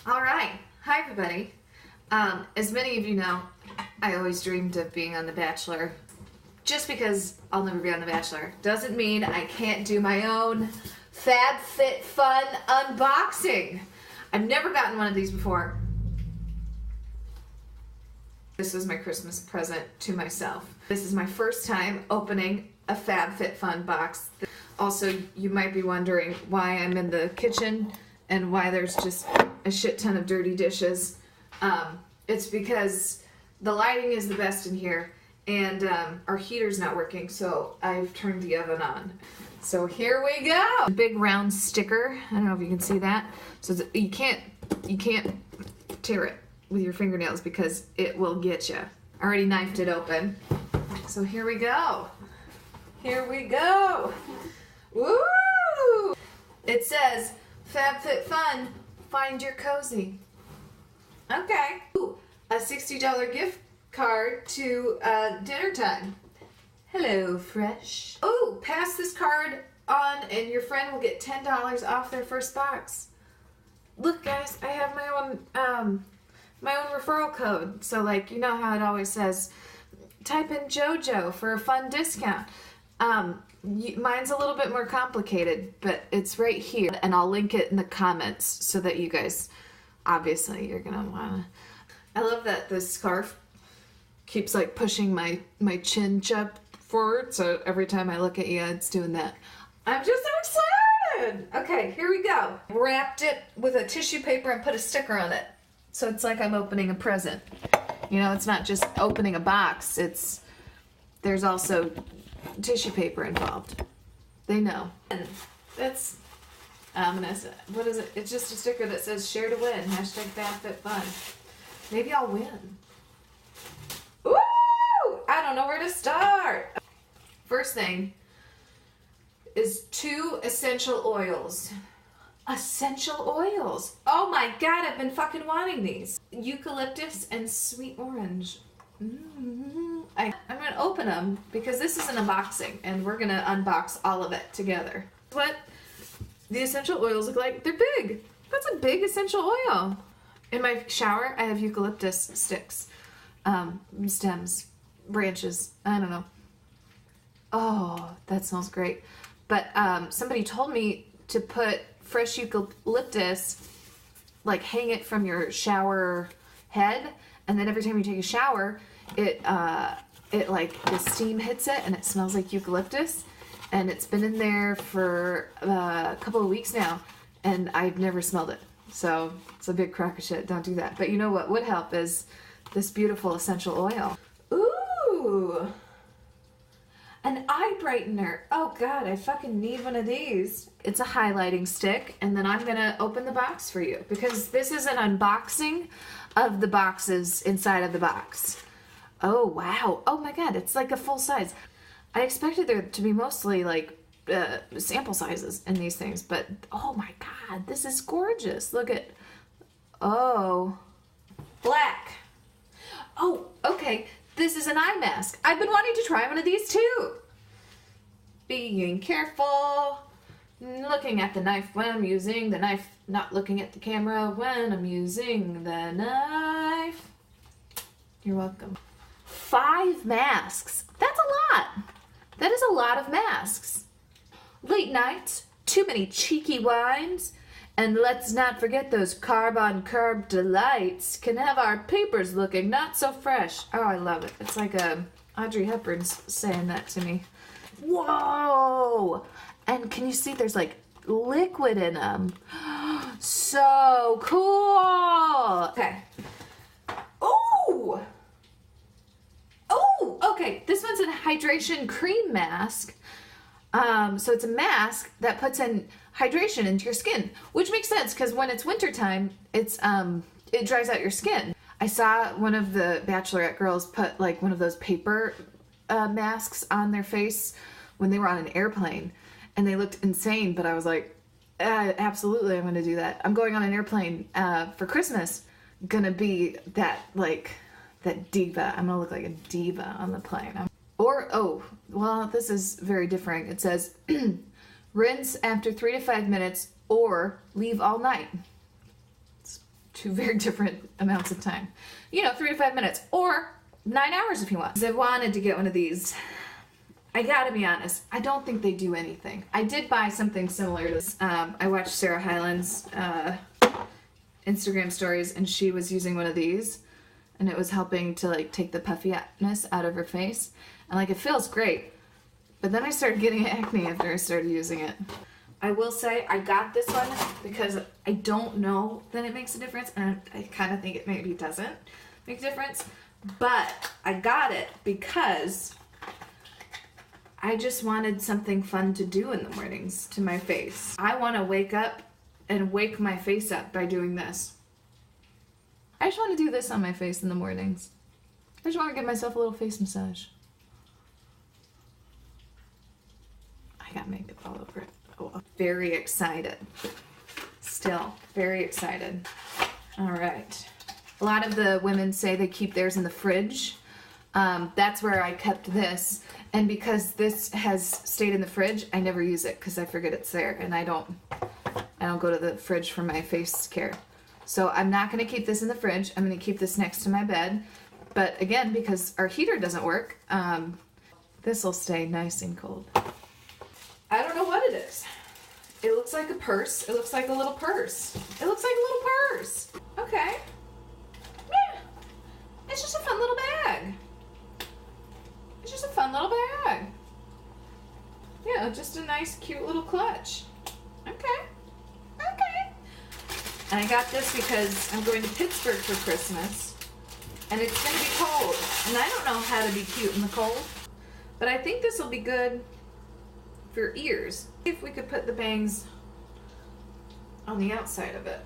All right. Hi, everybody. As many of you know, I always dreamed of being on The Bachelor. Just because I'll never be on The Bachelor doesn't mean I can't do my own Fab Fit Fun unboxing. I've never gotten one of these before. This was my Christmas present to myself. This is my first time opening a Fab Fit Fun box. Also, you might be wondering why I'm in the kitchen and why there's just a shit ton of dirty dishes. It's because the lighting is the best in here and our heater's not working, so I've turned the oven on. So here we go. A big round sticker. I don't know if you can see that. So you can't tear it with your fingernails because it will get you. I already knifed it open. So here we go. Here we go. Woo! It says Fab Fit Fun, find your cozy. Okay. Ooh, a $60 gift card to dinner time. Hello, Fresh. Oh, pass this card on and your friend will get $10 off their first box. Look, guys, I have my own referral code. So, like, you know how it always says, type in JoJo for a fun discount. Mine's a little bit more complicated, but it's right here, and I'll link it in the comments so that you guys, obviously, you're gonna wanna. I love that this scarf keeps like pushing my chin up forward, so every time I look at you, it's doing that. I'm just so excited! Okay, here we go. Wrapped it with a tissue paper and put a sticker on it, so it's like I'm opening a present. You know, it's not just opening a box, there's also tissue paper involved. They know. And that's ominous. What is it? It's just a sticker that says share to win. Hashtag FabFitFun. Maybe I'll win. Woo! I don't know where to start. First thing is 2 essential oils. Essential oils. Oh my god, I've been fucking wanting these. Eucalyptus and sweet orange. I'm going to open them because this is an unboxing and we're going to unbox all of it together. What the essential oils look like, they're big. That's a big essential oil. In my shower, I have eucalyptus sticks, stems, branches, I don't know. Oh, that smells great. But somebody told me to put fresh eucalyptus, like hang it from your shower head, and then every time you take a shower, it like the steam hits it and it smells like eucalyptus, and it's been in there for a couple of weeks now and I've never smelled it, so it's a big crock of shit. Don't do that. But you know what would help is this beautiful essential oil. Ooh, an eye brightener. Oh god, I fucking need one of these. It's a highlighting stick, and then I'm gonna open the box for you because this is an unboxing of the boxes inside of the box. Oh wow, oh my god, it's like a full size. I expected there to be mostly like sample sizes in these things, but oh my god, this is gorgeous. Look at, oh, black. Oh, okay, this is an eye mask. I've been wanting to try one of these too. Being careful, looking at the knife when I'm using the knife, not looking at the camera when I'm using the knife. You're welcome. 5 masks. That's a lot. That is a lot of masks. Late nights, too many cheeky wines, and let's not forget those carb-on-carb delights can have our papers looking not so fresh. Oh, I love it. It's like Audrey Hepburn's saying that to me. Whoa! And can you see there's like liquid in them? So cool! Okay. Ooh! Oh, okay. This one's a hydration cream mask. So it's a mask that puts in hydration into your skin, which makes sense because when it's wintertime, it dries out your skin. I saw one of the Bachelorette girls put like one of those paper masks on their face when they were on an airplane, and they looked insane, but I was like, absolutely, I'm going to do that. I'm going on an airplane for Christmas. Gonna be that, like, that diva. I'm gonna look like a diva on the plane. Or, oh, well, this is very different. It says, rinse after 3 to 5 minutes or leave all night. It's two very different amounts of time. You know, 3 to 5 minutes, or 9 hours if you want. I wanted to get one of these. I gotta be honest, I don't think they do anything. I did buy something similar to this. I watched Sarah Hyland's Instagram stories, and she was using one of these, and it was helping to like take the puffiness out of her face. And like, it feels great. But then I started getting acne after I started using it. I will say I got this one because I don't know that it makes a difference, and I kind of think it maybe doesn't make a difference. But I got it because I just wanted something fun to do in the mornings to my face. I want to wake up and wake my face up by doing this. I just want to do this on my face in the mornings. I just want to give myself a little face massage. I got makeup all over it. Oh, very excited. Still very excited. All right. A lot of the women say they keep theirs in the fridge. That's where I kept this. And because this has stayed in the fridge, I never use it because I forget it's there, and I don't go to the fridge for my face care. So I'm not going to keep this in the fridge. I'm going to keep this next to my bed. But again, because our heater doesn't work, this will stay nice and cold. I don't know what it is. It looks like a purse. It looks like a little purse. It looks like a little purse. Okay. Yeah. It's just a fun little bag. It's just a fun little bag. Yeah, just a nice, cute little clutch. Okay. Okay. And I got this because I'm going to Pittsburgh for Christmas. And it's going to be cold. And I don't know how to be cute in the cold. But I think this will be good for your ears. See if we could put the bangs on the outside of it.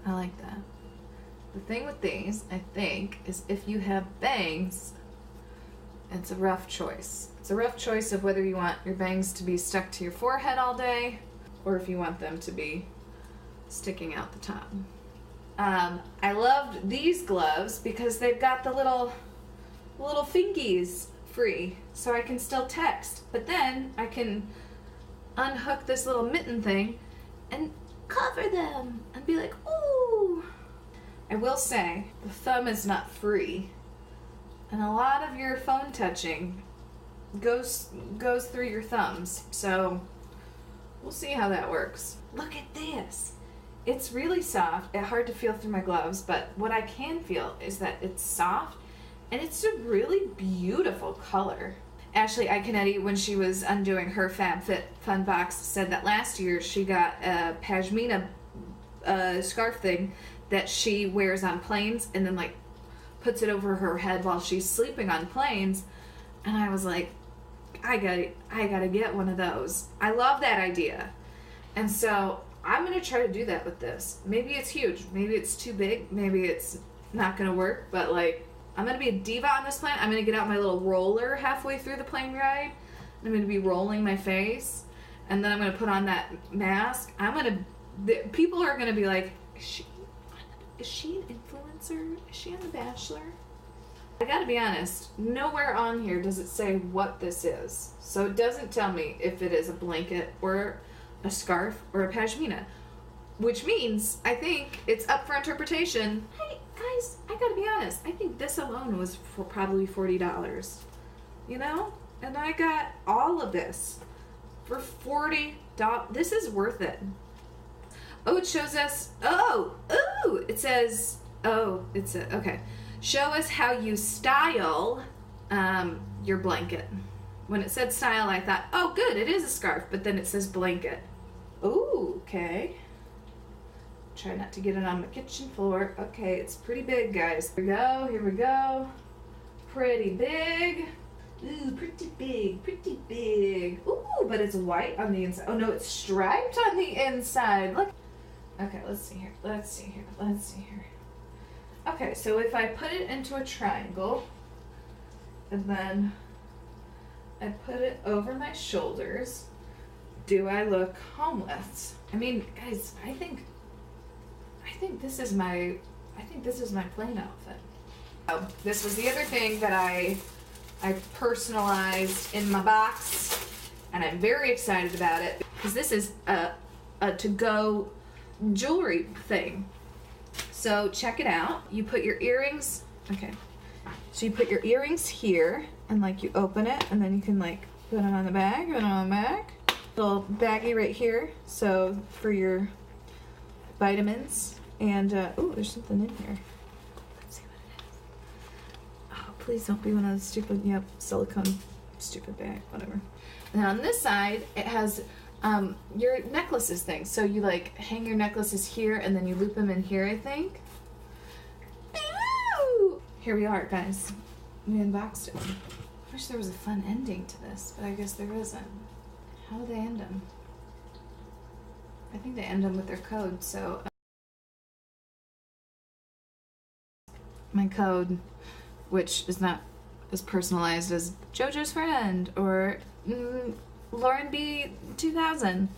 I like that. The thing with these, I think, is if you have bangs, it's a rough choice. It's a rough choice of whether you want your bangs to be stuck to your forehead all day, or if you want them to be sticking out the top. I loved these gloves because they've got the little fingies free, so I can still text. But then I can unhook this little mitten thing and cover them and be like, ooh. I will say, the thumb is not free. And a lot of your phone touching goes through your thumbs. So we'll see how that works. Look at this. It's really soft. It's hard to feel through my gloves, but what I can feel is that it's soft and it's a really beautiful color. Ashley Iconetti, when she was undoing her FAB FIT Fun Box, said that last year she got a pashmina scarf thing that she wears on planes and then like puts it over her head while she's sleeping on planes. And I was like, I gotta get one of those. I love that idea. And so I'm gonna try to do that with this. Maybe it's huge, maybe it's too big, maybe it's not gonna work, but like, I'm gonna be a diva on this plane. I'm gonna get out my little roller halfway through the plane ride. I'm gonna be rolling my face, and then I'm gonna put on that mask. People are gonna be like, is she an influencer? Is she on The Bachelor? I gotta be honest, nowhere on here does it say what this is. So it doesn't tell me if it is a blanket or a scarf or a pashmina, which means I think it's up for interpretation. Hey guys, I gotta be honest, I think this alone was for probably $40, you know? And I got all of this for $40. This is worth it. Oh, it shows us, it says, okay. Show us how you style your blanket. When it said style, I thought, oh good, it is a scarf, but then it says blanket. Ooh, okay. Try not to get it on the kitchen floor. Okay, it's pretty big, guys. Here we go. Pretty big. Ooh, pretty big, pretty big. Ooh, but it's white on the inside. Oh no, it's striped on the inside. Look. Okay, let's see here. Okay, so if I put it into a triangle, and then I put it over my shoulders, do I look homeless? I mean, guys, I think this is my plain outfit. Oh, this was the other thing that I personalized in my box, and I'm very excited about it because this is a to-go jewelry thing. So check it out. You put your earrings, okay. So you put your earrings here, and like you open it, and then you can like put it on the back, put it on the back. Little baggie right here, so for your vitamins. And oh, there's something in here. Let's see what it is. Oh, please don't be one of those stupid, yep, silicone stupid bag, whatever. And then on this side, it has your necklaces thing. So you like hang your necklaces here, and then you loop them in here, I think. Ooh! Here we are, guys. We unboxed it. I wish there was a fun ending to this, but I guess there isn't. How do they end them? I think they end them with their code, so... my code, which is not as personalized as JoJo's friend or Lauren B 2000.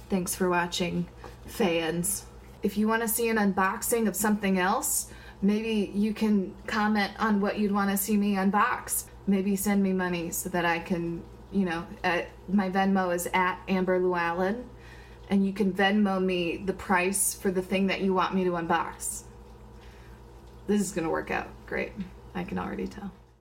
Thanks for watching, fans. If you want to see an unboxing of something else, maybe you can comment on what you'd want to see me unbox. Maybe send me money so that I can, you know, my Venmo is at Amber Luallen, and you can Venmo me the price for the thing that you want me to unbox. This is gonna work out great. I can already tell.